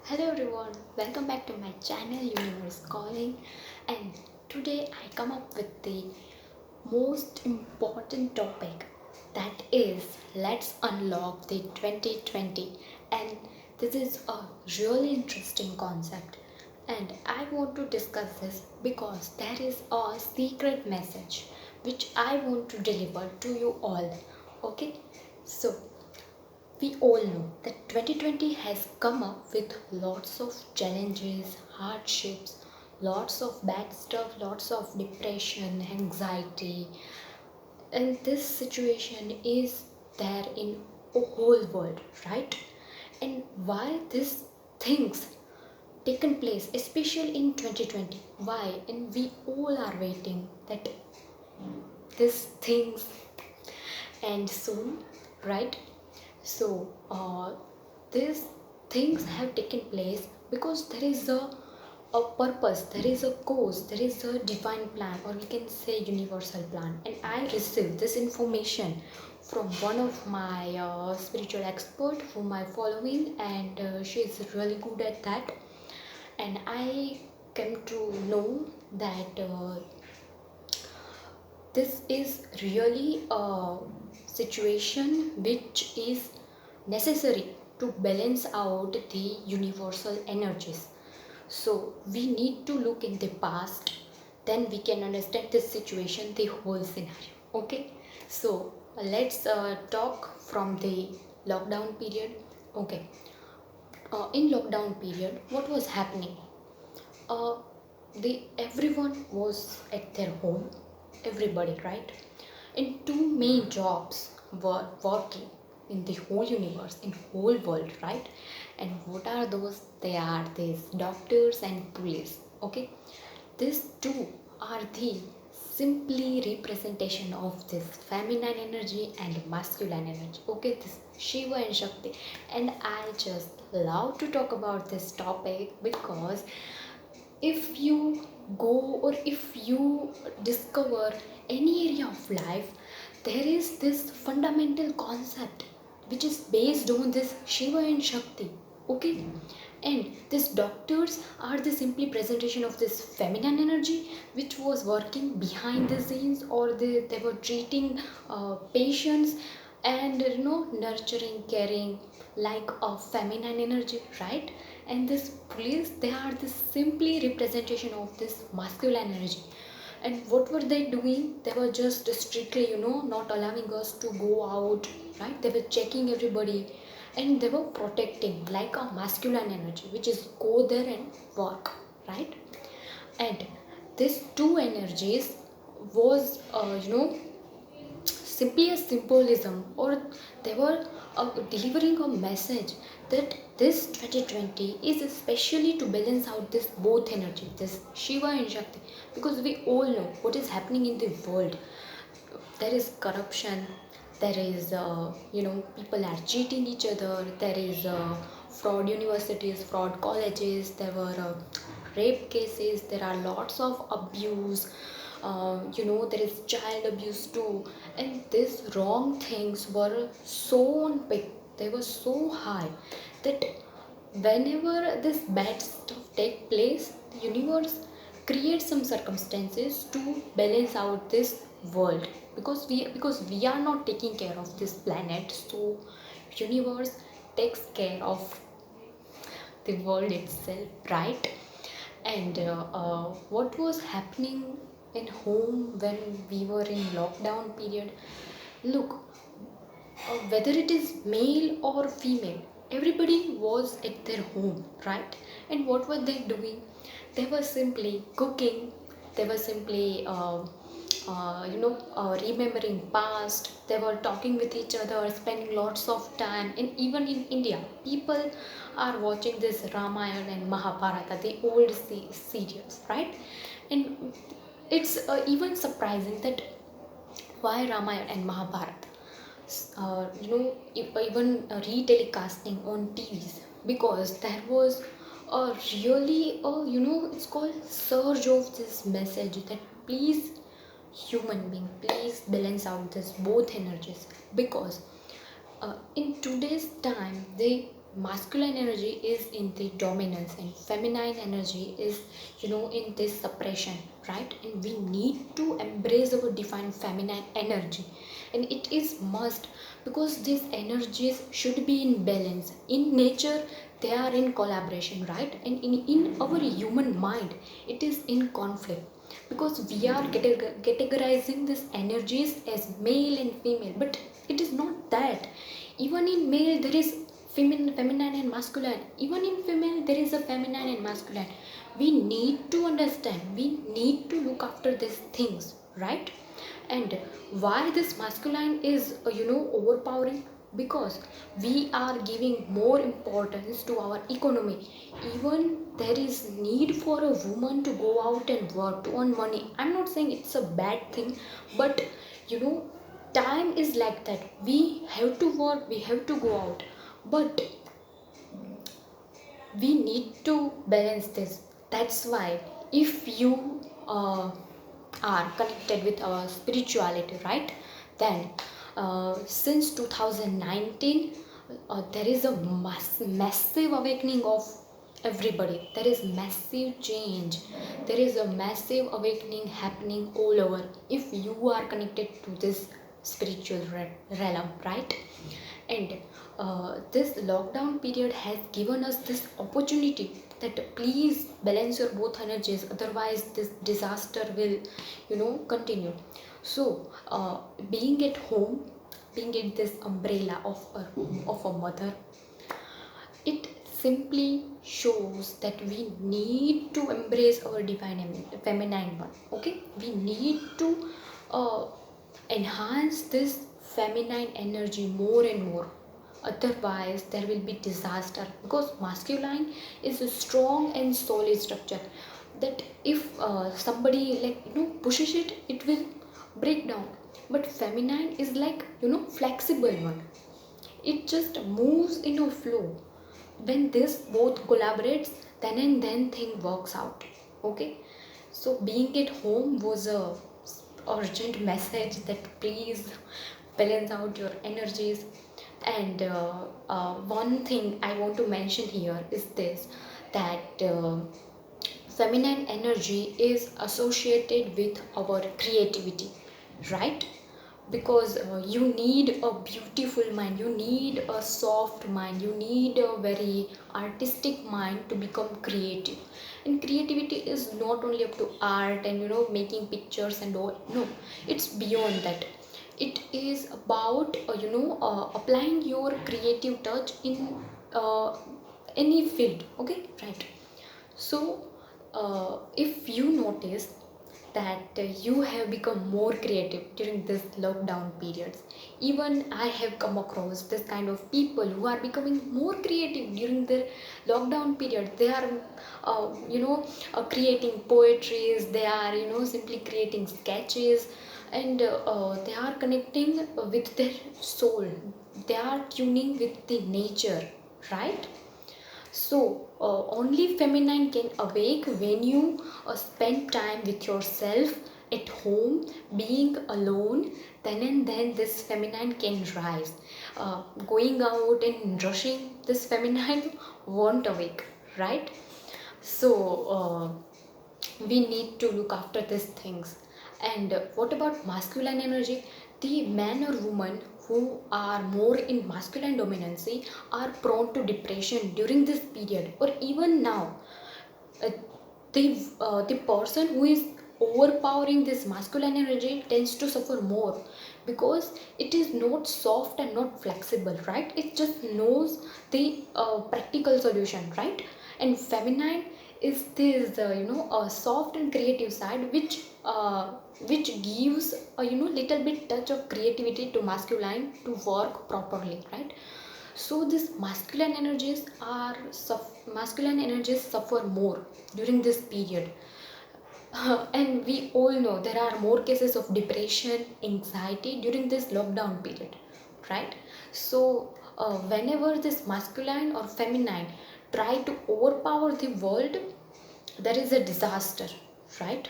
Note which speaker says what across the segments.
Speaker 1: Hello everyone, welcome back to my channel Universe Calling, and today I come up with the most important topic, that is let's unlock the 2020. And this is a really interesting concept, and I want to discuss this because there is a secret message which I want to deliver to you all. Okay, so we all know that 2020 has come up with lots of challenges, hardships, lots of bad stuff, lots of depression, anxiety, and this situation is there in a whole world, right? And why these things taken place, especially in 2020? Why? And we all are waiting that these things end soon, right? So, these things have taken place because there is a purpose, there is a cause, there is a divine plan, or we can say universal plan. And I received this information from one of my spiritual expert whom I following, and she is really good at that. And I came to know that this is really a situation which is necessary to balance out the universal energies. So we need to look in the past, then we can understand this situation, the whole scenario. Okay, so let's talk from the lockdown period. Okay, in lockdown period, what was happening? uh, the everyone was at their home, everybody, right? And two main jobs were working in the whole universe, in whole world, right? And what are those? They are these doctors and police. Okay, these two are the simply representation of this feminine energy and masculine energy. Okay, this Shiva and Shakti. And I just love to talk about this topic because if you go or if you discover any area of life, there is this fundamental concept which is based on this Shiva and Shakti. Okay, and these doctors are the simply presentation of this feminine energy which was working behind the scenes, or they were treating patients and nurturing, caring like a feminine energy, right? And this police, they are the simply representation of this masculine energy. And what were they doing? They were just strictly not allowing us to go out, right? They were checking everybody, and they were protecting like a masculine energy which is go there and work, right? And these two energies was simply a symbolism, or they were delivering a message that this 2020 is especially to balance out this both energy, this Shiva and Shakti. Because we all know what is happening in the world. There is corruption, there is people are cheating each other, there is fraud universities, fraud colleges, there were rape cases, there are lots of abuse, there is child abuse too. And these wrong things were so on big, they were so high, that whenever this bad stuff take place, the universe creates some circumstances to balance out this world, because we are not taking care of this planet. So universe takes care of the world itself, right? And what was happening in home when we were in lockdown period? Look, whether it is male or female, everybody was at their home, right? And what were they doing? They were simply cooking, they were simply remembering past, they were talking with each other, spending lots of time. And even in India, people are watching this Ramayana and Mahabharata, the old serials, right? And it's even surprising that why Ramayana and Mahabharata, even retelecasting on TVs, because there was a really it's called surge of this message that please, human being, please balance out this both energies. Because in today's time, the masculine energy is in the dominance and feminine energy is, in this suppression, right? And we need to embrace our divine feminine energy, and it is must, because these energies should be in balance. In nature they are in collaboration, right? And in our human mind it is in conflict, because we are categorizing these energies as male and female, but it is not that. Even in male there is feminine and masculine. Even in female there is a feminine and masculine. We need to understand, we need to look after these things, right? And why this masculine is overpowering? Because we are giving more importance to our economy. Even there is need for a woman to go out and work to earn money. I'm not saying it's a bad thing, but you know time is like that. We have to work, we have to go out, but we need to balance this. That's why if you are connected with our spirituality, right, then since 2019 there is a massive awakening of everybody. There is massive change, there is a massive awakening happening all over if you are connected to this spiritual realm, right? And this lockdown period has given us this opportunity that please balance your both energies, otherwise this disaster will continue. So being at home, being in this umbrella of a mother, it simply shows that we need to embrace our divine feminine one. Okay, we need to uh, enhance this feminine energy more and more, otherwise there will be disaster. Because masculine is a strong and solid structure that if somebody pushes it, it will break down. But feminine is like flexible one, it just moves in a flow. When this both collaborates, then and then thing works out. Okay, so being at home was a urgent message that please balance out your energies. And one thing I want to mention here is this, that feminine energy is associated with our creativity, right? Because you need a beautiful mind, you need a soft mind, you need a very artistic mind to become creative. And creativity is not only up to art and making pictures and all. No, it's beyond that. It is about applying your creative touch in uh, any field. Okay, right? So if you notice that you have become more creative during this lockdown periods. Even I have come across this kind of people who are becoming more creative during the lockdown period. They are creating poetries, they are simply creating sketches, and they are connecting with their soul, they are tuning with the nature, right? So, only feminine can awake when you spend time with yourself at home, being alone. Then and then, this feminine can rise. Going out and rushing this feminine won't awake, right? So, we need to look after these things. And what about masculine energy? The man or woman who are more in masculine dominancy are prone to depression during this period, or even now. uh, the person who is overpowering this masculine energy tends to suffer more, because it is not soft and not flexible, right? It just knows the practical solution, right? And feminine is this a soft and creative side, which gives a little bit touch of creativity to masculine to work properly, right? So this masculine energies suffer more during this period. And we all know there are more cases of depression, anxiety during this lockdown period, right? So whenever this masculine or feminine try to overpower the world, there is a disaster, right?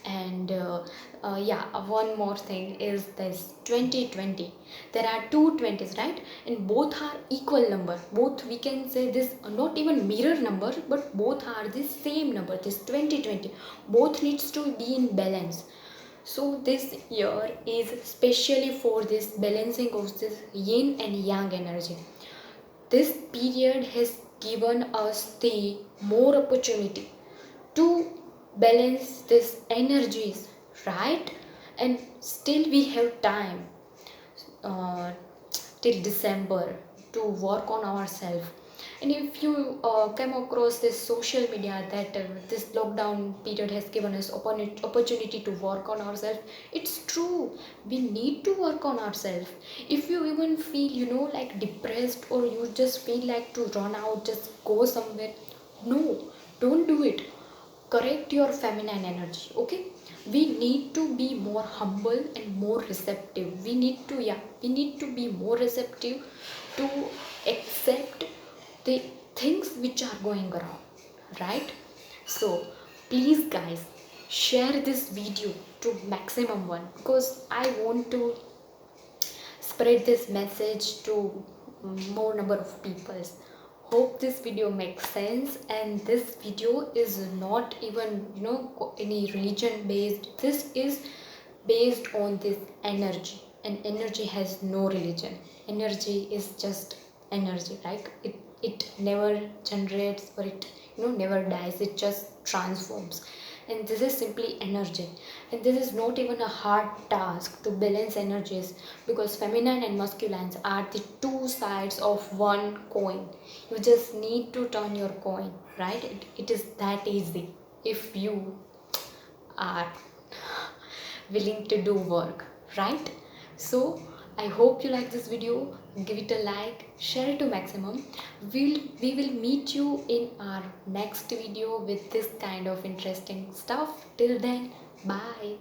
Speaker 1: And yeah, one more thing is this 2020. There are two 20s, right? And both are equal number. Both, we can say this, not even mirror number, but both are the same number. This 2020, both needs to be in balance. So this year is specially for this balancing of this yin and yang energy. This period has given us the more opportunity to balance these energies, right? And still we have time uh, till December to work on ourselves. And if you come across this social media that this lockdown period has given us opportunity to work on ourselves, it's true. We need to work on ourselves. If you even feel, like depressed, or you just feel like to run out, just go somewhere, no, don't do it. Correct your feminine energy, okay? We need to be more humble and more receptive. We need to be more receptive to accept the things which are going around, right? So please guys, share this video to maximum one, because I want to spread this message to more number of people. Hope this video makes sense. And this video is not even any religion based. This is based on this energy, and energy has no religion. Energy is just energy, like it never generates, or it never dies. It just transforms. And this is simply energy. And this is not even a hard task to balance energies, because feminine and masculine are the two sides of one coin. You just need to turn your coin, right? It is that easy if you are willing to do work, right? So I hope you like this video. Give it a like, share it to maximum. We will meet you in our next video with this kind of interesting stuff. Till then, bye.